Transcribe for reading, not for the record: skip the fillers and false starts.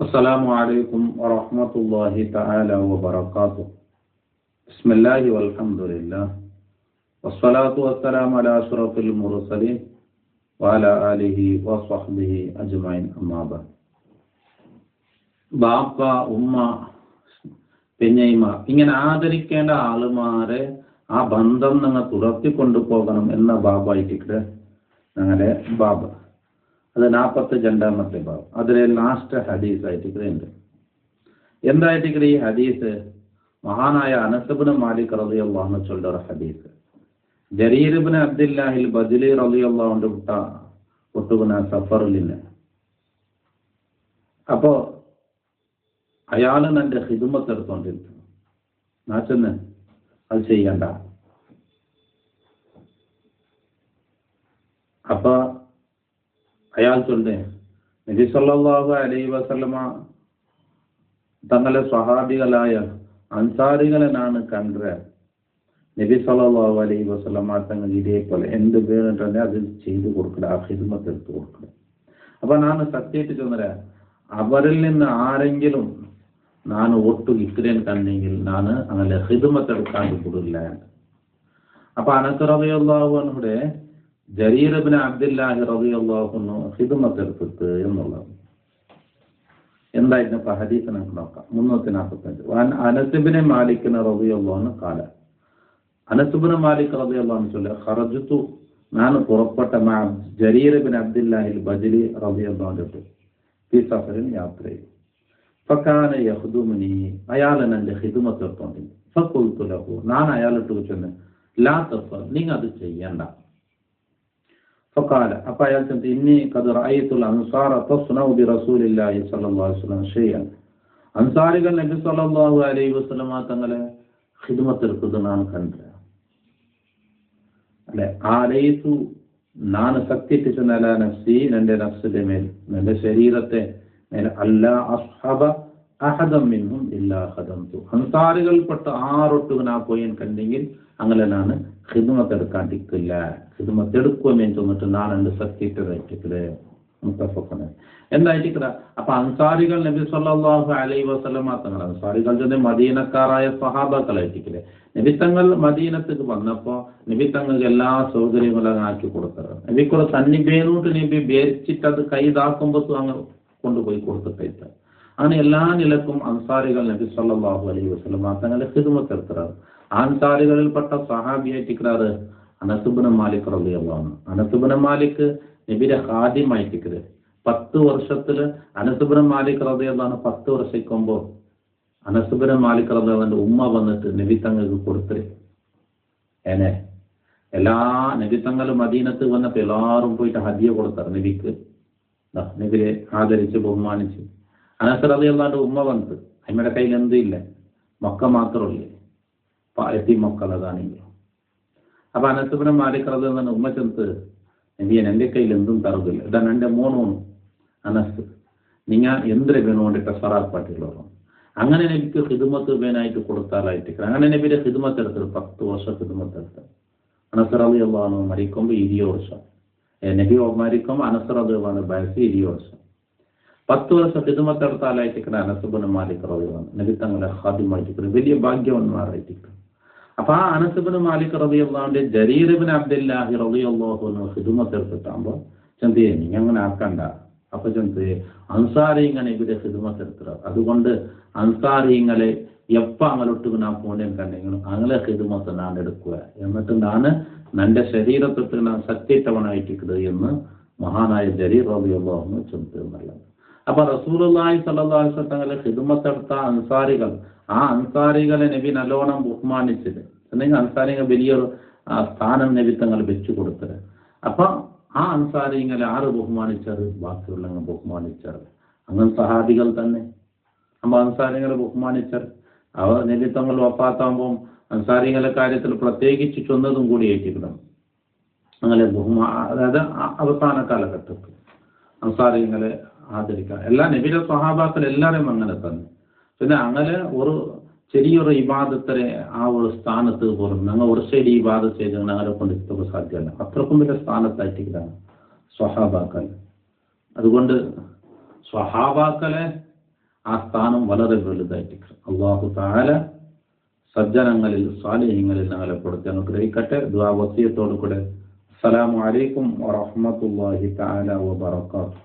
അസ്സലാമു അലൈക്കും വറഹ്മത്തുള്ളാഹി തആല വബറകാതുഹു. ബിസ്മില്ലാഹി വൽഹംദുലില്ലാഹ് വസ്സലാത്തു വസ്സലാമു അലാ അഷ്റഫിൽ മുർസലീൻ വഅലാ ആലിഹി വസ്വഹ്ബിഹി അജ്മഈൻ. അമ്മാ ബഅദ്. ബാപ്പ, ഉമ്മ, പെഞ്ഞൈമ ഇങ്ങനെ ആദരിക്കേണ്ട ആളുമാരെ ആ ബന്ധം നിങ്ങൾ തുടർത്തിക്കൊണ്ടു പോകണം എന്ന ബാബായിട്ടിട്ട് ഞങ്ങളുടെ ബാബ. അത് 42 ബാബ്. അതിലെ ലാസ്റ്റ് ഹദീസ് ആയിട്ട് എന്തായിട്ട് ഈ ഹദീസ് മഹാനായ അനസ് ഇബ്നു മാലിക് റളിയല്ലാഹു അൻഹു ചൊല്ലുന്ന ഹദീസ്. ജരീർ ഇബ്നു അബ്ദുല്ലാഹിൽ ബജ്ലി റളിയല്ലാഹു അൻഹു ഒട്ടുകുന സഫറിലിന്. അപ്പോ അയാൾ എൻ്റെ ഹിദ്മത്ത് എടുത്തോണ്ടിരിക്കുന്നു. നാച്ചെന്ന് അത് ചെയ്യണ്ട. അപ്പൊ അയാൾ ചൊല്ലേ, നബി സല്ലല്ലാഹു അലൈഹി വസല്ലമ തങ്ങളെ സ്വഹാബികളായ അൻസാരികളെ നാണ് കണ്ടത്. നബി സല്ലല്ലാഹു അലൈഹി വസല്ലമ തങ്ങൾ ഇതേപോലെ എന്ത് പേരുണ്ടെങ്കിൽ അത് ചെയ്തു കൊടുക്കണ, ആ ഹിദ്മത്ത് എടുത്തു കൊടുക്കണം. അപ്പൊ ನಾನು സത്യത്തിൽ ചൊന്നര അവരിൽ നിന്ന് ആരെങ്കിലും ನಾನು ഒട്ടു ഇത്രയും കണ്ടെങ്കിൽ ನಾನು അങ്ങനെ ഹിദ്മത്ത് എടുക്കാൻ കൊടുക്കില്ല. അപ്പൊ അനസ് റളിയല്ലാഹു അൻഹുടെ ജരീർ ഇബ്നു അബ്ദുല്ലാഹി റളിയല്ലാഹു അൻഹു ഖിദ്മത്ത് എടുത്തിട്ട് എന്നുള്ളത് എന്തായിരുന്നു ഹദീസ് നമുക്ക് നോക്കാം. 345 അനസ് ഇബ്നു മാലിക് റളിയല്ലാഹു അൻഹു ഖാല, അനസ് ഇബ്നു മാലിക് റളിയല്ലാഹു അൻഹു ചൊല്ലുന്നു, ഖറജ്തു ഞാൻ പുറപ്പെട്ട മാ ജരീർ ഇബ്നു അബ്ദുല്ലാഹിൽ ബജ്ലി റളിയല്ലാഹു അൻഹു ഈ സഫറിൽ യാത്രയിൽ. ഫകാന യഖ്ദുമുനി, അയാൾ എൻ്റെ ഖിദ്മത്ത് എടുത്തോണ്ടിരുന്നു. ഫഖുൽതു ലഹു, ഞാൻ അയാളിട്ട് ചോദിച്ചു, ലാ തഫൽ, നിങ്ങൾ അത് ചെയ്യണ്ട. فقال അപ്പൊ അയാൾ ചോദിച്ചു, ഇന്നി ഖദ് റഅയ്തുൽ അൻസാറ തസ്നഉ ബിറസൂലില്ലാഹി സ്വല്ലല്ലാഹു അലൈഹി വസല്ലം ഷൈഅൻ, അൻസാരികൾ നബി സ്വല്ലല്ലാഹു അലൈഹി വസല്ലം തങ്ങളെ ഖിദ്മത്ത് എടുക്കുന്നത് ഞാൻ കണ്ടു. അല്ലെ, ആലൈതു ഞാൻ സത്യത്തിൽ അലാ നഫ്സി, എൻ്റെ നഫ്സിന്റെ മേൽ, എൻ്റെ ശരീരത്തെ മേൽ, അല്ലാ അസ്ഹബ അഹദം മിൻഹും ഇല്ലാ ഖദംതു, അൻസാരികൾപ്പെട്ട ആറൊട്ടുക ഞാൻ പോയി കണ്ടെങ്കിൽ അങ്ങനെ ഞാൻ ഖിദ്മത്ത് എടുക്കാണ്ടിരിക്കില്ല. ഖിദ്മത്ത് എടുക്കുമെന്ന് തോന്നിട്ട് ഞാൻ എൻ്റെ സത്യത്തിലായിട്ടില്ലേ മുത്തഫഖുന എന്തായിട്ടില്ല. അപ്പൊ അൻസാരികൾ നബി സല്ലല്ലാഹു അലൈഹി വസല്ലമ തങ്ങൾ, അൻസാരികൾ മദീനക്കാരായ സഹാബാക്കളായിട്ടില്ലേ. നബി തങ്ങൾ മദീനത്തേക്ക് വന്നപ്പോ നബി തങ്ങൾക്ക് എല്ലാ സൗകര്യങ്ങളും ആക്കി കൊടുത്തത്. നബിക്കുള്ള തന്നി ബേനൂട്ട് നബി ബേരിച്ചിട്ട് അത് കൈതാക്കുമ്പോ അങ്ങ് കൊണ്ടുപോയി കൊടുത്തിട്ട് അങ്ങനെ എല്ലാ നിലക്കും അൻസാരികൾ നബി സല്ലല്ലാഹു അലൈഹി വസല്ലമ തങ്ങളെ ഖിദ്മത്ത് എടുത്തത്. അൻസാരികളിൽപ്പെട്ട സഹാബിയായിട്ടിക്കാറ് അനസ് ഇബ്നു മാലിക് റളിയല്ലാഹു അൻഹു. അനസ് ഇബ്നു മാലിക് നബിയുടെ ഖാദിമായിട്ടിക്കത് 10 വർഷത്തില് അനസ് ഇബ്നു മാലിക് റളിയല്ലാഹു അൻഹു 10 വർഷിക്കുമ്പോ അനസ് ഇബ്നു മാലിക് റളിയല്ലാഹു അൻഹു ഉമ്മ വന്നിട്ട് നബി തങ്ങൾക്ക് കൊടുത്തേ. ഏനെ എല്ലാ നബി തങ്ങൾ മദീനത്ത് വന്നപ്പോ എല്ലാവരും പോയിട്ട് ഹദിയ കൊടുത്താറ് നബിക്ക്. നബിയെ ആദരിച്ച് ബഹുമാനിച്ച് അനസ് റളിയല്ലാഹു അൻഹു ഉമ്മ വന്നിട്ട് അമ്മയുടെ കയ്യിൽ എന്തും ഇല്ല, മക്ക മാത്രമല്ലേ, എത്തി മക്കളതാണെങ്കിൽ. അപ്പൊ അനസ് ഇബ്നു മാലിക് റളിയല്ലാഹു അൻഹു ഉമ്മ ചെന്ന്, നബിയെ എൻ്റെ കയ്യിൽ എന്തും തറുകില്ല, ഇതാണ് എൻ്റെ മോണോണ് അനസ്, നിങ്ങൾ എന്തിനെ വേണോണ്ടിട്ട് സറാപ്പാട്ടിയുള്ളവരും അങ്ങനെ നബിക്ക് ഖിദ്മത്ത് വേനായിട്ട് കൊടുത്താലായിട്ട് അങ്ങനെ നബിയുടെ ഖിദ്മത്ത് എടുത്തത് 10 വർഷം ഖിദ്മത്ത് എടുത്തത്. അനസ് റളിയല്ലാഹു അൻഹു മരിക്കുമ്പോൾ 20 വർഷം, നബി മരിക്കുമ്പോൾ അനസ് റളിയല്ലാഹു അൻഹു വയസ്സ് 20 വർഷം. 10 വർഷം ഖിദ്മത്ത് എടുത്താലായിട്ട് അനസ് ഇബ്നു മാലിക് റളിയല്ലാഹു അൻഹു നബി തങ്ങളെ ഖാദിമായിട്ട് വലിയ ഭാഗ്യവാന്മാരായിട്ട്. അപ്പൊ ആ അനസ് ഇബ്നു മാലിക് റളിയല്ലാഹു അൻഹു ജരീർ ഇബ്നു അബ്ദുല്ലാഹി റളിയല്ലാഹു അൻഹു ഖിദ്മത്ത് എടുത്തിട്ടാകുമ്പോ ചെന്തിയെ നീ അങ്ങനെ ആക്കണ്ട. അപ്പൊ ചെന്ത് അൻസാരിങ്ങളെ ഇവിടെ ഖിദ്മത്ത് എടുത്തത്. അതുകൊണ്ട് അൻസാരിങ്ങളെ എപ്പ അങ്ങോട്ട് ഞാൻ പോണേൻ കണ്ടെങ്കിലും അങ്ങനെ ഖിദ്മത്ത് ഞാൻ എടുക്കുക, എന്നിട്ട് ഞാൻ എൻ്റെ ശരീരത്തൊട്ട് ഞാൻ സത്യത്തവണായിട്ടിരിക്കുന്നത് എന്ന് മഹാനായ ജരീർ റളിയല്ലാഹു അൻഹു ചെന്നല്ല. അപ്പൊ റസൂലുള്ളാഹി സ്വല്ലല്ലാഹു അലൈഹി വസല്ലം തങ്ങളെ ഖിദ്മത്ത് എടുത്ത അൻസാരികൾ, ആ അൻസാരികളെ നബി നല്ലോണം ബഹുമാനിച്ചത്. അല്ലെങ്കിൽ അൻസാരികൾ വലിയൊരു സ്ഥാനം നബി തങ്ങൾ വെച്ചു കൊടുത്തത്. അപ്പൊ ആ അൻസാരികളെ ആര് ബഹുമാനിച്ചത്? ബാക്കിയുള്ളവങ്ങൾ ബഹുമാനിച്ചത് അങ്ങനെ സഹാബികൾ തന്നെ. അപ്പൊ അൻസാരികളെ ബഹുമാനിച്ചത് അവർ നബി തങ്ങൾ വഫാത്താകുമ്പോൾ അൻസാരികളുടെ കാര്യത്തിൽ പ്രത്യേകിച്ച് ചൊന്നതും കൂടി ഏറ്റിക്കണം. അങ്ങനെ അതായത് അവസാന കാലഘട്ടത്തിൽ അൻസാരികളെ ആദരിക്കാം. എല്ലാ നബിയുടെ സ്വഹാബാക്കൾ എല്ലാവരും അങ്ങനെ തന്നെ. പിന്നെ അങ്ങനെ ഒരു ചെറിയൊരു ഇബാദത്തിനെ ആ ഒരു സ്ഥാനത്ത് പോലും ഞങ്ങൾ ഒരു സൈഡ് ഇബാദത്ത് ചെയ്ത് ഞങ്ങളെ കൊണ്ട് എത്തുക സാധ്യമല്ല. അത്രക്കും വലിയ സ്ഥാനത്തായിട്ടിരിക്കുകയാണ് സ്വഹാബാക്കൾ. അതുകൊണ്ട് സ്വഹാബാക്കളെ ആ സ്ഥാനം വളരെ വലുതായിരിക്കും. അല്ലാഹു തആല സജ്ജനങ്ങളിൽ സാലിഹ്യങ്ങളിൽ ഞങ്ങളെ പെടുത്തി അനുഗ്രഹിക്കട്ടെ. ദുആ വസിയത്തോടു കൂടെ അസ്സലാമു അലൈക്കും വറഹ്മത്തുള്ളാഹി തആല വബറകാതുഹു.